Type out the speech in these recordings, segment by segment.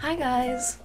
Hi guys!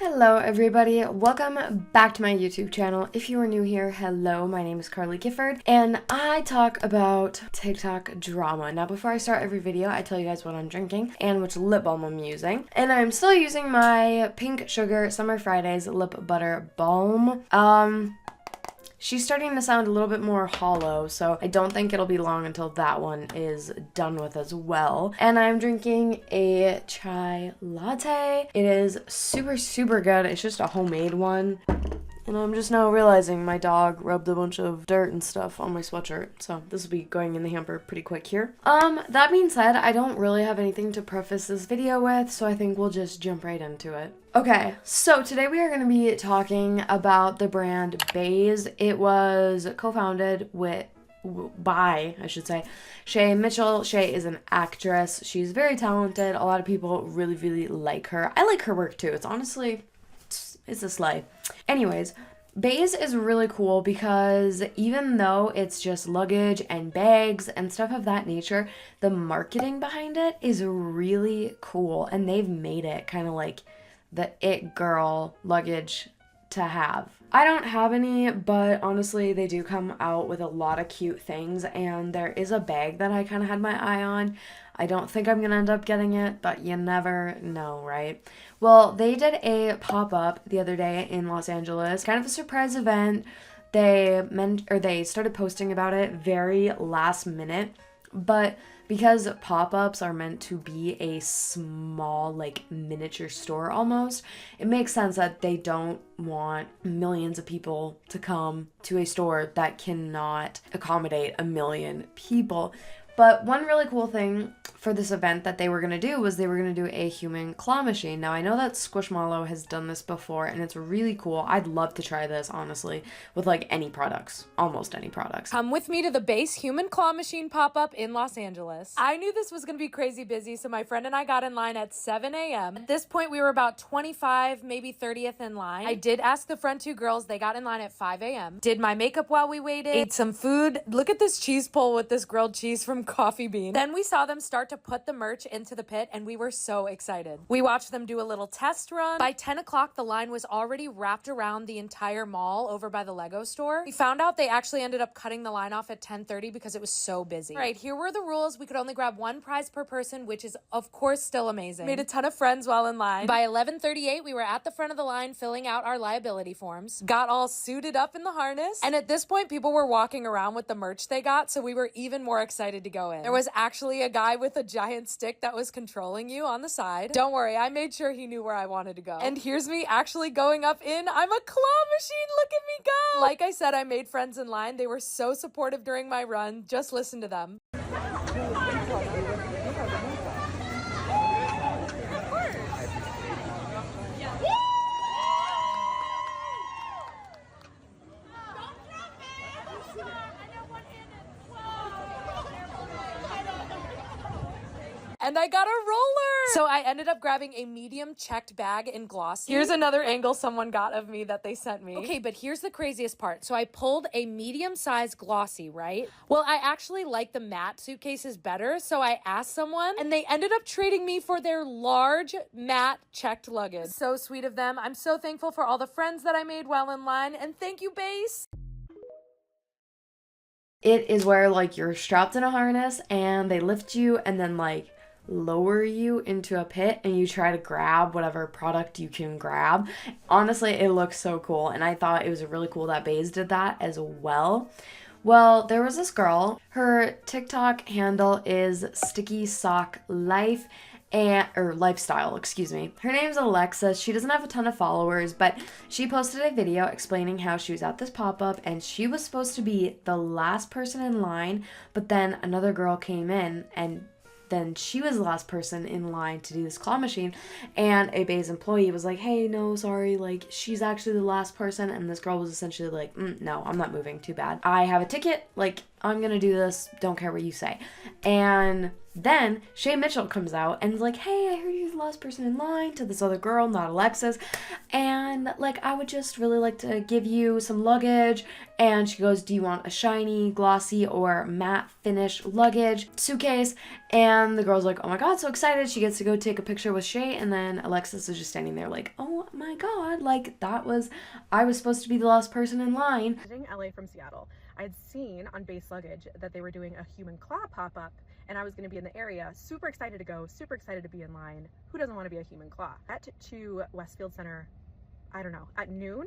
Hello everybody, welcome back to my YouTube channel. If you are new here, hello, my name is Carly Gifford, and I talk about TikTok drama. Now before I start every video, I tell you guys what I'm drinking and which lip balm I'm using. And I'm still using my Pink Sugar Summer Fridays Lip Butter Balm. She's starting to sound a little bit more hollow, so I don't think it'll be long until that one is done with as well. And I'm drinking a chai latte. It is super good. It's just a homemade one. And I'm just now realizing my dog rubbed a bunch of dirt and stuff on my sweatshirt, so this will be going in the hamper pretty quick here. That being said, I don't really have anything to preface this video with, so I think we'll just jump right into it. Okay, so today we are going to be talking about the brand Béis. It was co-founded by Shay Mitchell. Shay is an actress. She's very talented. A lot of people really like her. I like her work too. It's honestly, it's a slay. Anyways, Béis is really cool because even though it's just luggage and bags and stuff of that nature, the marketing behind it is really cool, and they've made it kind of like the it girl luggage to have. I don't have any, but honestly they do come out with a lot of cute things, and there is a bag that I kind of had my eye on. I don't think I'm gonna end up getting it, but you never know, right? Well, they did a pop-up the other day in Los Angeles, kind of a surprise event. They started posting about it very last minute, but because pop-ups are meant to be a small, like, miniature store almost, it makes sense that they don't want millions of people to come to a store that cannot accommodate a million people. But one really cool thing for this event that they were going to do was they were going to do a human claw machine. Now, I know that Squishmallow has done this before, and it's really cool. I'd love to try this, honestly, with, like, any products. Almost any products. Come with me to the Béis Human Claw Machine pop-up in Los Angeles. I knew this was going to be crazy busy, so my friend and I got in line at 7 a.m. At this point, we were about 25, maybe 30th in line. I did ask the front two girls. They got in line at 5 a.m. Did my makeup while we waited. Ate some food. Look at this cheese pull with this grilled cheese from Coffee Bean. Then we saw them start to put the merch into the pit, and we were so excited. We watched them do a little test run. By 10 o'clock, the line was already wrapped around the entire mall over by the Lego store. We found out they actually ended up cutting the line off at 10:30 because it was so busy. All right, here were the rules. We could only grab one prize per person, which is of course still amazing. Made a ton of friends while in line. By 11:38, we were at the front of the line filling out our liability forms. Got all suited up in the harness. And at this point, people were walking around with the merch they got, so we were even more excited to go in. There was actually a guy with a giant stick that was controlling you on the side. Don't worry, I made sure he knew where I wanted to go. And here's me actually going up in. I'm a claw machine, look at me go! Like I said, I made friends in line. They were so supportive during my run. Just listen to them. And I got a roller! So I ended up grabbing a medium checked bag in glossy. Here's another angle someone got of me that they sent me. Okay, but here's the craziest part. So I pulled a medium-sized glossy, right? Well, I actually like the matte suitcases better, so I asked someone, and they ended up trading me for their large matte checked luggage. So sweet of them. I'm so thankful for all the friends that I made while in line, and thank you, Béis! It is where, like, you're strapped in a harness, and they lift you, and then, like, lower you into a pit, and you try to grab whatever product you can grab. Honestly, it looks so cool, and I thought it was really cool that Béis did that as well. Well, there was this girl. Her TikTok handle is Sticky Sock Life, or lifestyle, excuse me. Her name's Alexa. She doesn't have a ton of followers, but she posted a video explaining how she was at this pop-up, and she was supposed to be the last person in line, but then another girl came in, and then she was the last person in line to do this claw machine, and a Béis employee was like, hey, no, sorry, like, she's actually the last person, and this girl was essentially like, no, I'm not moving, too bad. I have a ticket, like, I'm gonna do this, don't care what you say. And Then Shay Mitchell comes out and is like, hey, I heard you're the last person in line, to this other girl, not Alexis. And like, I would just really like to give you some luggage. And she goes, do you want a shiny, glossy, or matte finish luggage suitcase? And the girl's like, oh my God, so excited. She gets to go take a picture with Shay. And then Alexis is just standing there like, oh my God, like I was supposed to be the last person in line. Visiting LA from Seattle, I had seen on Béis Luggage that they were doing a human claw pop-up, and I was going to be in the area, super excited to go, super excited to be in line. Who doesn't want to be a human claw? At to Westfield Center, I don't know, at noon,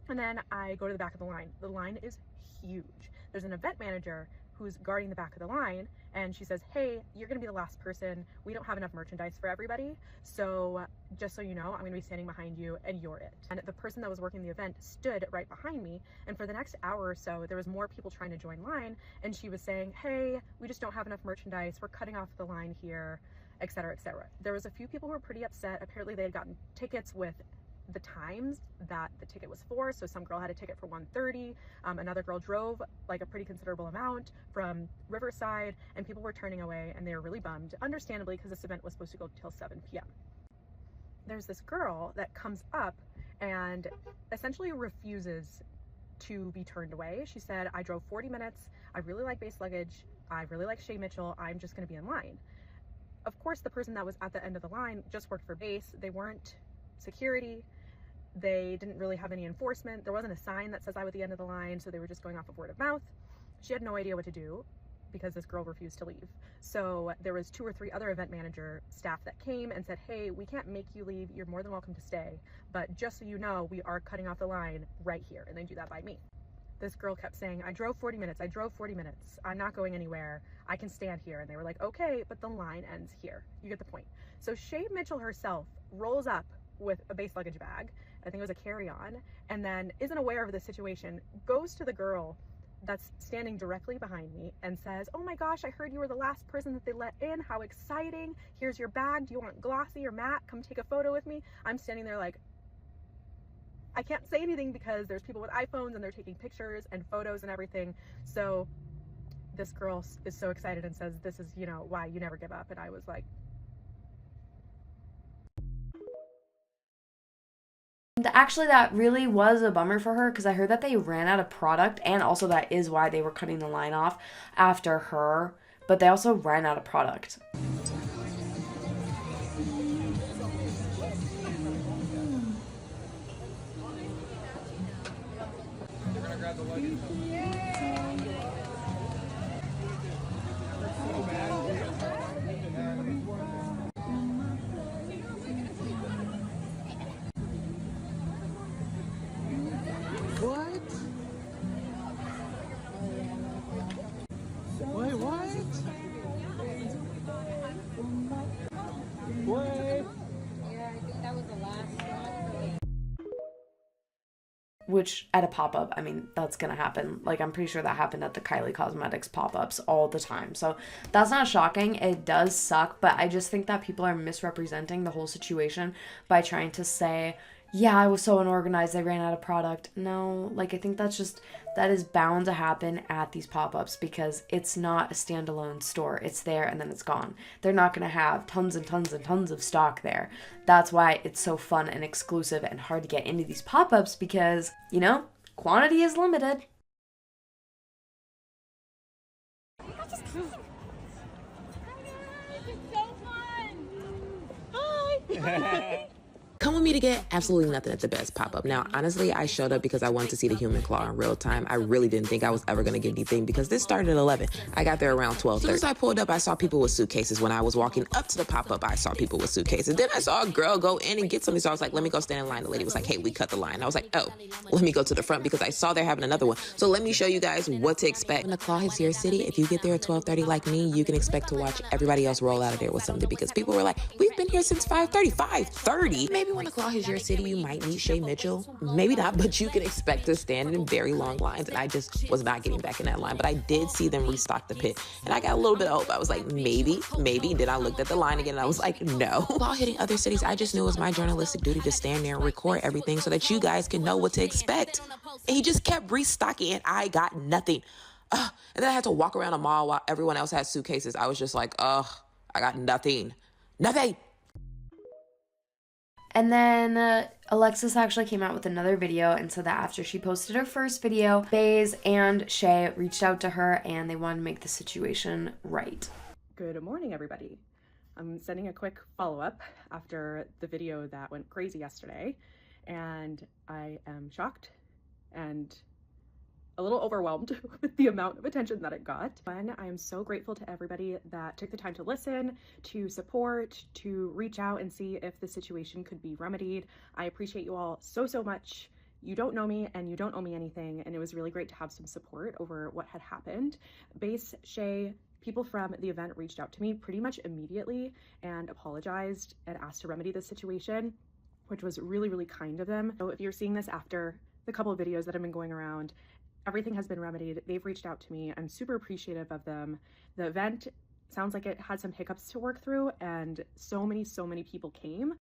and then I go to the back of the line. The line is huge. There's an event manager who's guarding the back of the line, and she says, hey, you're gonna be the last person. We don't have enough merchandise for everybody, so just so you know, I'm gonna be standing behind you and you're it. And the person that was working the event stood right behind me, and for the next hour or so, there was more people trying to join line, and she was saying, hey, we just don't have enough merchandise, we're cutting off the line here, etc., etc. There was a few people who were pretty upset. Apparently they had gotten tickets with the times that the ticket was for. So some girl had a ticket for 1:30. Another girl drove like a pretty considerable amount from Riverside, and people were turning away and they were really bummed, understandably, because this event was supposed to go till 7 p.m. There's this girl that comes up and essentially refuses to be turned away. She said, I drove 40 minutes. I really like Béis Luggage. I really like Shay Mitchell. I'm just going to be in line. Of course, the person that was at the end of the line just worked for Béis. They weren't security. They didn't really have any enforcement. There wasn't a sign that says I was at the end of the line, so they were just going off of word of mouth. She had no idea what to do because this girl refused to leave. So there was 2 or 3 other event manager staff that came and said, hey, we can't make you leave. You're more than welcome to stay. But just so you know, we are cutting off the line right here. And they do that by me. This girl kept saying, I drove 40 minutes. I drove 40 minutes. I'm not going anywhere. I can stand here. And they were like, okay, but the line ends here. You get the point. So Shay Mitchell herself rolls up with a Béis Luggage bag, I think it was a carry-on, and then isn't aware of the situation, goes to the girl that's standing directly behind me and says, oh my gosh, I heard you were the last person that they let in. How exciting. Here's your bag. Do you want glossy or matte? Come take a photo with me. I'm standing there like, I can't say anything because there's people with iPhones and they're taking pictures and photos and everything. So this girl is so excited and says, this is, you know, why you never give up. And I was like, Actually, that really was a bummer for her because I heard that they ran out of product, and also that is why they were cutting the line off after her, but they also ran out of product. Which, at a pop-up, I mean, that's gonna happen. Like, I'm pretty sure that happened at the Kylie Cosmetics pop-ups all the time. So that's not shocking. It does suck, but I just think that people are misrepresenting the whole situation by trying to say, yeah, I was so unorganized, I ran out of product. No, like, I think that is bound to happen at these pop-ups because it's not a standalone store. It's there and then it's gone. They're not going to have tons and tons and tons of stock there. That's why it's so fun and exclusive and hard to get into these pop-ups because, you know, quantity is limited. It's so fun! Hi! Come with me to get absolutely nothing at the Béis pop-up. Now, honestly, I showed up because I wanted to see the human claw in real time. I really didn't think I was ever going to get anything because this started at 11. I got there around 12:30. As soon as I pulled up, I saw people with suitcases. When I was walking up to the pop-up, I saw people with suitcases. Then I saw a girl go in and get something, so I was like, let me go stand in line. The lady was like, hey, we cut the line. I was like, oh, let me go to the front because I saw they're having another one. So let me show you guys what to expect. When the claw hits your city, if you get there at 12:30 like me, you can expect to watch everybody else roll out of there with something because people were like, we've been here since 5:30. 5:30? Maybe when the claw hits your city, you might meet Shay Mitchell. Maybe not, but you can expect to stand in very long lines. And I just was not getting back in that line. But I did see them restock the pit. And I got a little bit of hope. I was like, maybe. Then I looked at the line again and I was like, no. While hitting other cities, I just knew it was my journalistic duty to stand there and record everything so that you guys can know what to expect. And he just kept restocking and I got nothing. Ugh. And then I had to walk around a mall while everyone else had suitcases. I was just like, ugh, I got nothing. Nothing. And then Alexis actually came out with another video and said that after she posted her first video, Béis and Shay reached out to her and they wanted to make the situation right. Good morning, everybody. I'm sending a quick follow-up after the video that went crazy yesterday, and I am shocked and a little overwhelmed with the amount of attention that it got. And I am so grateful to everybody that took the time to listen, to support, to reach out and see if the situation could be remedied. I appreciate you all so, so much. You don't know me and you don't owe me anything, and it was really great to have some support over what had happened. Béis, Shay, people from the event reached out to me pretty much immediately and apologized and asked to remedy the situation, which was really, really kind of them. So if you're seeing this after the couple of videos that have been going around, everything has been remedied. They've reached out to me. I'm super appreciative of them. The event sounds like it had some hiccups to work through, and so many people came.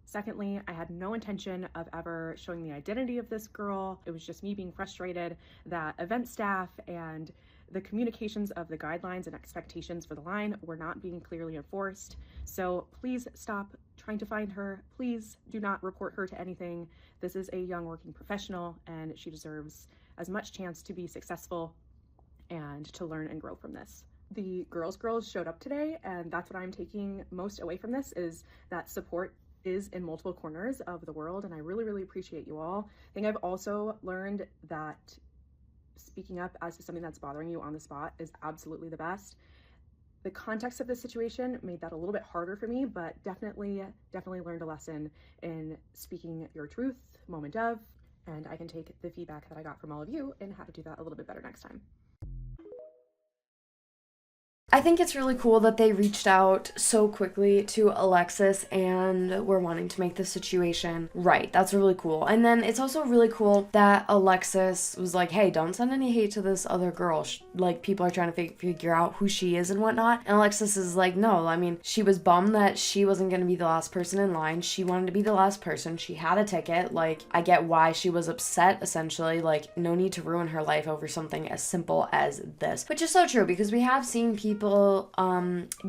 Secondly, I had no intention of ever showing the identity of this girl. It was just me being frustrated that event staff and the communications of the guidelines and expectations for the line were not being clearly enforced. So please stop trying to find her. Please do not report her to anything. This is a young working professional, and she deserves as much chance to be successful and to learn and grow from this. The girls showed up today, and that's what I'm taking most away from this, is that support is in multiple corners of the world, and I really, really appreciate you all. I think I've also learned that speaking up as to something that's bothering you on the spot is absolutely the best. The context of this situation made that a little bit harder for me, but definitely learned a lesson in speaking your truth, moment of, and I can take the feedback that I got from all of you and how to do that a little bit better next time. I think it's really cool that they reached out so quickly to Alexis and were wanting to make the situation right. That's really cool. And then it's also really cool that Alexis was like, hey, don't send any hate to this other girl. Like, people are trying to figure out who she is and whatnot. And Alexis is like, no, I mean, she was bummed that she wasn't going to be the last person in line. She wanted to be the last person. She had a ticket. Like, I get why she was upset, essentially. Like, no need to ruin her life over something as simple as this. Which is so true, because we have seen people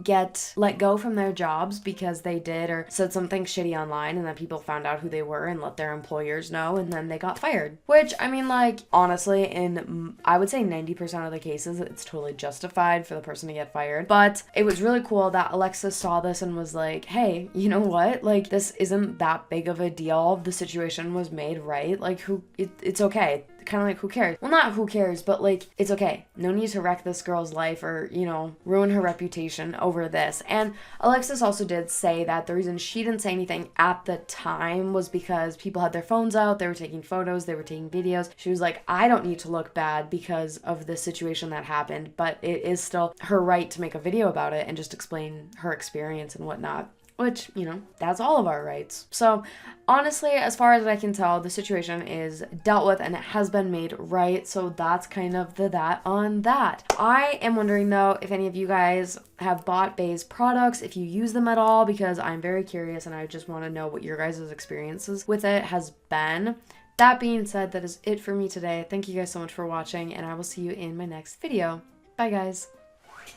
get let go from their jobs because they did or said something shitty online, and then people found out who they were and let their employers know, and then they got fired. Which, I mean, like, honestly, in I would say 90% of the cases, it's totally justified for the person to get fired. But it was really cool that Alexis saw this and was like, hey, you know what? Like, this isn't that big of a deal. The situation was made right. Like, it's okay. Kind of like, who cares? Well, not who cares, but like, it's okay. No need to wreck this girl's life or, you know, ruin her reputation over this. And Alexis also did say that the reason she didn't say anything at the time was because people had their phones out, they were taking photos, they were taking videos. She was like, I don't need to look bad because of the situation that happened, but it is still her right to make a video about it and just explain her experience and whatnot. Which, you know, that's all of our rights. So, honestly, as far as I can tell, the situation is dealt with and it has been made right. So that's kind of that on that. I am wondering, though, if any of you guys have bought Béis products, if you use them at all, because I'm very curious and I just want to know what your guys' experiences with it has been. That being said, that is it for me today. Thank you guys so much for watching, and I will see you in my next video. Bye, guys.